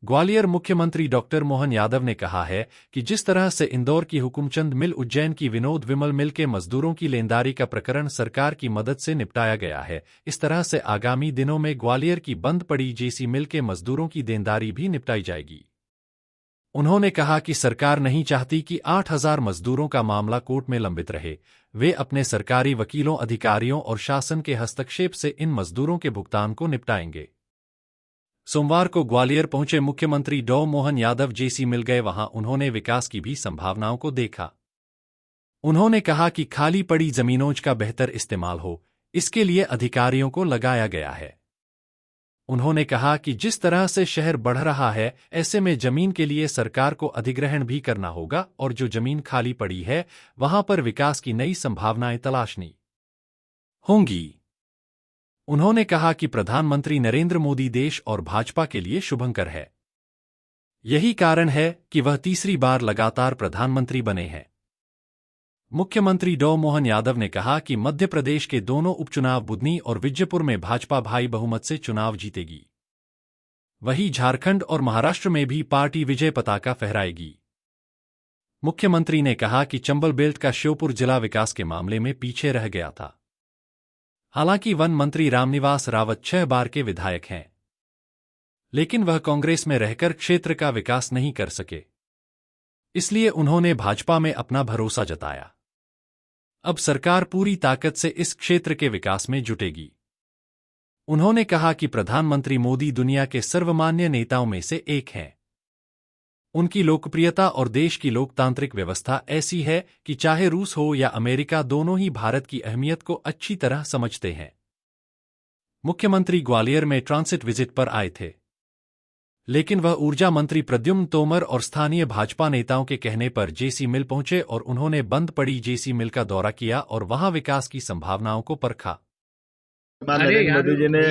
ग्वालियर मुख्यमंत्री डॉक्टर मोहन यादव ने कहा है कि जिस तरह से इंदौर की हुकुमचंद मिल, उज्जैन की विनोद विमल मिल के मजदूरों की लेनदारी का प्रकरण सरकार की मदद से निपटाया गया है, इस तरह से आगामी दिनों में ग्वालियर की बंद पड़ी जेसी मिल के मजदूरों की देनदारी भी निपटाई जाएगी। उन्होंने कहा कि सरकार नहीं चाहती कि 8,000 मजदूरों का मामला कोर्ट में लंबित रहे। वे अपने सरकारी वकीलों, अधिकारियों और शासन के हस्तक्षेप से इन मजदूरों के भुगतान को निपटाएंगे। सोमवार को ग्वालियर पहुंचे मुख्यमंत्री डॉ मोहन यादव जेसी मिल गए, वहां उन्होंने विकास की भी संभावनाओं को देखा। उन्होंने कहा कि खाली पड़ी जमीनों का बेहतर इस्तेमाल हो, इसके लिए अधिकारियों को लगाया गया है। उन्होंने कहा कि जिस तरह से शहर बढ़ रहा है, ऐसे में जमीन के लिए सरकार को अधिग्रहण भी करना होगा और जो जमीन खाली पड़ी है वहां पर विकास की नई संभावनाएं तलाशनी होंगी। उन्होंने कहा कि प्रधानमंत्री नरेंद्र मोदी देश और भाजपा के लिए शुभंकर है। यही कारण है कि वह तीसरी बार लगातार प्रधानमंत्री बने हैं। मुख्यमंत्री डॉ मोहन यादव ने कहा कि मध्य प्रदेश के दोनों उपचुनाव बुधनी और विजयपुर में भाजपा भारी बहुमत से चुनाव जीतेगी। वहीं झारखंड और महाराष्ट्र में भी पार्टी विजय पताका फहराएगी। मुख्यमंत्री ने कहा कि चंबल बेल्ट का श्योपुर जिला विकास के मामले में पीछे रह गया था। हालांकि वन मंत्री रामनिवास रावत 6 बार के विधायक हैं, लेकिन वह कांग्रेस में रहकर क्षेत्र का विकास नहीं कर सके, इसलिए उन्होंने भाजपा में अपना भरोसा जताया। अब सरकार पूरी ताकत से इस क्षेत्र के विकास में जुटेगी। उन्होंने कहा कि प्रधानमंत्री मोदी दुनिया के सर्वमान्य नेताओं में से एक हैं। उनकी लोकप्रियता और देश की लोकतांत्रिक व्यवस्था ऐसी है कि चाहे रूस हो या अमेरिका, दोनों ही भारत की अहमियत को अच्छी तरह समझते हैं। मुख्यमंत्री ग्वालियर में ट्रांसिट विजिट पर आए थे, लेकिन वह ऊर्जा मंत्री प्रद्युम्न तोमर और स्थानीय भाजपा नेताओं के कहने पर जेसी मिल पहुंचे और उन्होंने बंद पड़ी जेसी मिल का दौरा किया और वहां विकास की संभावनाओं को परखा। नरेंद्र मोदी जी ने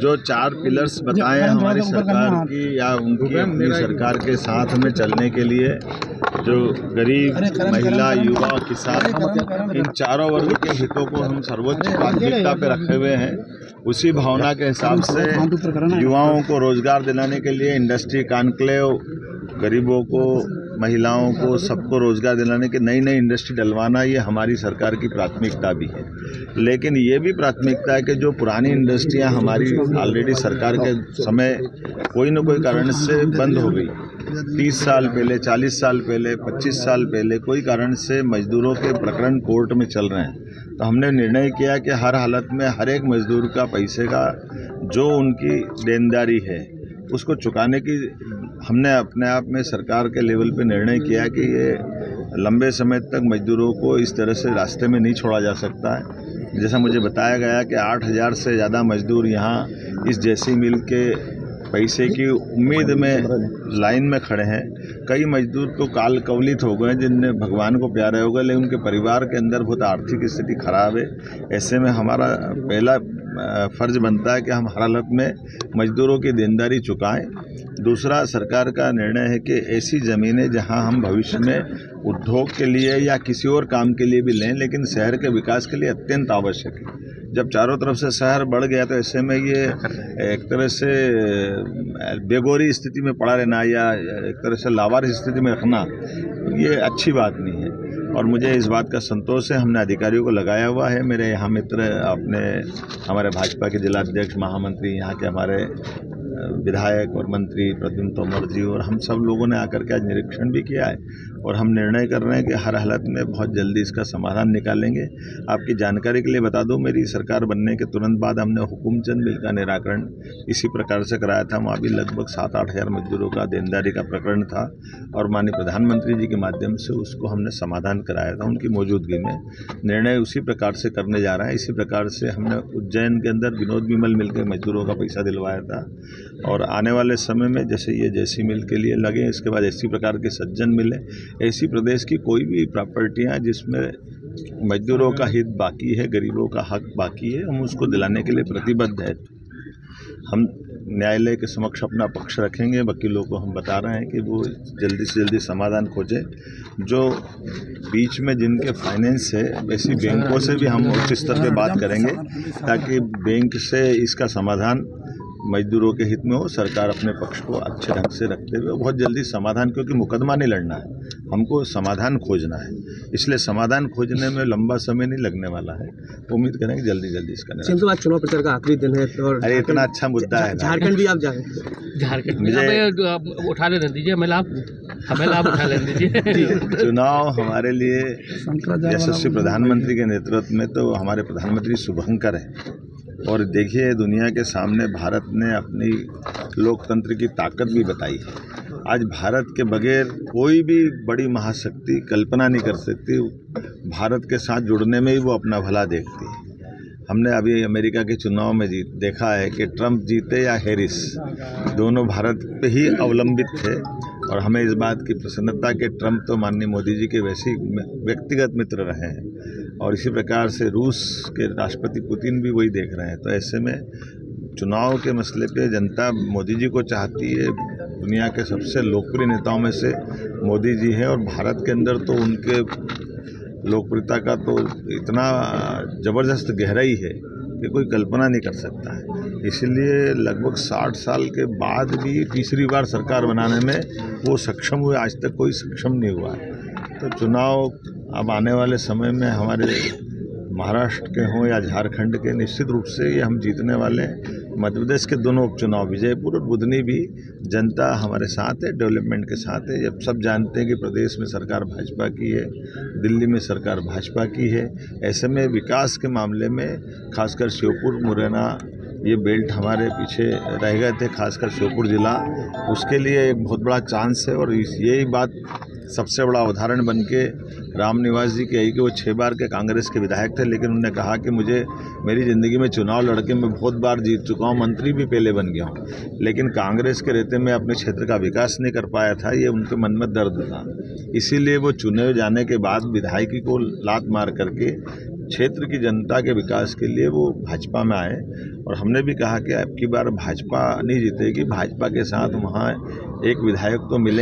जो 4 पिलर्स बताए हैं हमारी सरकार की या उनकी अपनी सरकार के साथ में चलने के लिए, जो गरीब, महिला, युवा, किसान, इन चारों वर्ग के हितों को हम सर्वोच्च प्राथमिकता पे रखे हुए हैं। उसी भावना के हिसाब से युवाओं को रोजगार दिलाने के लिए इंडस्ट्री कॉन्क्लेव, गरीबों को, महिलाओं को, सबको रोजगार दिलाने के नई नई इंडस्ट्री डलवाना, ये हमारी सरकार की प्राथमिकता भी है। लेकिन ये भी प्राथमिकता है कि जो पुरानी इंडस्ट्रियां हमारी ऑलरेडी सरकार के समय कोई न कोई कारण से बंद हो गई, 30 साल पहले, 40 साल पहले, 25 साल पहले कोई कारण से मजदूरों के प्रकरण कोर्ट में चल रहे हैं, तो हमने निर्णय किया कि हर हालत में हर एक मजदूर का पैसे का जो उनकी देनदारी है उसको चुकाने की हमने अपने आप में सरकार के लेवल पे निर्णय किया कि ये लंबे समय तक मजदूरों को इस तरह से रास्ते में नहीं छोड़ा जा सकता है। जैसा मुझे बताया गया कि 8,000 से ज़्यादा मजदूर यहाँ इस जेसी मिल के पैसे की उम्मीद में लाइन में खड़े हैं। कई मजदूर तो काल कवलित हो गए जिनने भगवान को प्यारे हो गए, लेकिन उनके परिवार के अंदर बहुत आर्थिक स्थिति खराब है। ऐसे में हमारा पहला फर्ज बनता है कि हम हर हालत में मजदूरों की देनदारी चुकाएं। दूसरा, सरकार का निर्णय है कि ऐसी ज़मीनें जहां हम भविष्य में उद्योग के लिए या किसी और काम के लिए भी लें, लेकिन शहर के विकास के लिए अत्यंत आवश्यक है। जब चारों तरफ से शहर बढ़ गया तो ऐसे में ये एक तरह से बेगोरी स्थिति में पड़ा रहना या एक तरह से लावारिस स्थिति में रखना, ये अच्छी बात नहीं है। और मुझे इस बात का संतोष है, हमने अधिकारियों को लगाया हुआ है। मेरे यहाँ मित्र, हमारे भाजपा के जिलाध्यक्ष, महामंत्री, यहाँ के हमारे विधायक और मंत्री प्रद्युम्न तोमर जी और हम सब लोगों ने आकर के आज निरीक्षण भी किया है और हम निर्णय कर रहे हैं कि हर हालत में बहुत जल्दी इसका समाधान निकालेंगे। आपकी जानकारी के लिए बता दूं, मेरी सरकार बनने के तुरंत बाद हमने हुकुमचंद मिल का निराकरण इसी प्रकार से कराया था। वहाँ भी लगभग 7-8 हज़ार मजदूरों का देनदारी का प्रकरण था और माननीय प्रधानमंत्री जी के माध्यम से उसको हमने समाधान कराया था उनकी मौजूदगी में। निर्णय उसी प्रकार से करने जा रहा है। इसी प्रकार से हमने उज्जैन के अंदर विनोद विमल मिल के मजदूरों का पैसा दिलवाया था और आने वाले समय में जैसे ये जेसी मिल के लिए लगे, इसके बाद इसी प्रकार के सज्जन मिले, ऐसी प्रदेश की कोई भी प्रॉपर्टियां जिसमें मजदूरों का हित बाकी है, गरीबों का हक बाकी है, हम उसको दिलाने के लिए प्रतिबद्ध है। हम न्यायालय के समक्ष अपना पक्ष रखेंगे। वकीलों को हम बता रहे हैं कि वो जल्दी से जल्दी समाधान खोजें। जो बीच में जिनके फाइनेंस है, वैसी बैंकों से भी हम उच्च स्तर पे बात करेंगे ताकि बैंक से इसका समाधान मजदूरों के हित में हो, सरकार अपने पक्ष को अच्छे ढंग से रखते हुए बहुत जल्दी समाधान, क्योंकि मुकदमा नहीं लड़ना है, हमको समाधान खोजना है, इसलिए समाधान खोजने में लंबा समय नहीं लगने वाला है। उम्मीद करें कि जल्दी जल्दी इसका तो आज चुनाव प्रचार का आखिरी दिन है और अरे इतना अच्छा मुद्दा है, झारखंड भी आप जाएंगे? झारखंड मुझे उठा लेने दीजिए, हमें लाभ उठा लेने दीजिए। चुनाव हमारे लिए यशस्वी प्रधानमंत्री के नेतृत्व में तो हमारे प्रधानमंत्री शुभंकर है, और देखिए दुनिया के सामने भारत ने अपनी लोकतंत्र की ताकत भी बताई है। आज भारत के बगैर कोई भी बड़ी महाशक्ति कल्पना नहीं कर सकती, भारत के साथ जुड़ने में ही वो अपना भला देखती है। हमने अभी अमेरिका के चुनाव में देखा है कि ट्रंप जीते या हैरिस, दोनों भारत पे ही अवलंबित थे, और हमें इस बात की प्रसन्नता कि ट्रंप तो माननीय मोदी जी के वैसे ही व्यक्तिगत मित्र रहे हैं, और इसी प्रकार से रूस के राष्ट्रपति पुतिन भी वही देख रहे हैं। तो ऐसे में चुनाव के मसले पे जनता मोदी जी को चाहती है। दुनिया के सबसे लोकप्रिय नेताओं में से मोदी जी हैं, और भारत के अंदर तो उनके लोकप्रियता का तो इतना ज़बरदस्त गहराई है कि कोई कल्पना नहीं कर सकता है। इसलिए लगभग 60 साल के बाद भी तीसरी बार सरकार बनाने में वो सक्षम हुए, आज तक कोई सक्षम नहीं हुआ है। तो चुनाव अब आने वाले समय में हमारे महाराष्ट्र के हों या झारखंड के, निश्चित रूप से ये हम जीतने वाले हैं। मध्य प्रदेश के दोनों उपचुनाव, विजयपुर और बुधनी, भी जनता हमारे साथ है, डेवलपमेंट के साथ है। जब सब जानते हैं कि प्रदेश में सरकार भाजपा की है, दिल्ली में सरकार भाजपा की है, ऐसे में विकास के मामले में खासकर श्योपुर मुरैना ये बेल्ट हमारे पीछे रह गए थे, खासकर श्योपुर जिला, उसके लिए एक बहुत बड़ा चांस है। और यही बात सबसे बड़ा उदाहरण बन के राम निवास जी की आई कि वो 6 बार के कांग्रेस के विधायक थे, लेकिन उन्होंने कहा कि मुझे मेरी ज़िंदगी में चुनाव लड़के मैं बहुत बार जीत चुका हूँ, मंत्री भी पहले बन गया हूँ, लेकिन कांग्रेस के रहते में अपने क्षेत्र का विकास नहीं कर पाया था, ये उनके मन में दर्द था। इसीलिए वो चुने जाने के बाद विधायकी को लात मार करके क्षेत्र की जनता के विकास के लिए वो भाजपा में आए। और हमने भी कहा कि अब की बार भाजपा नहीं जीतेगी, भाजपा के साथ वहाँ एक विधायक तो मिले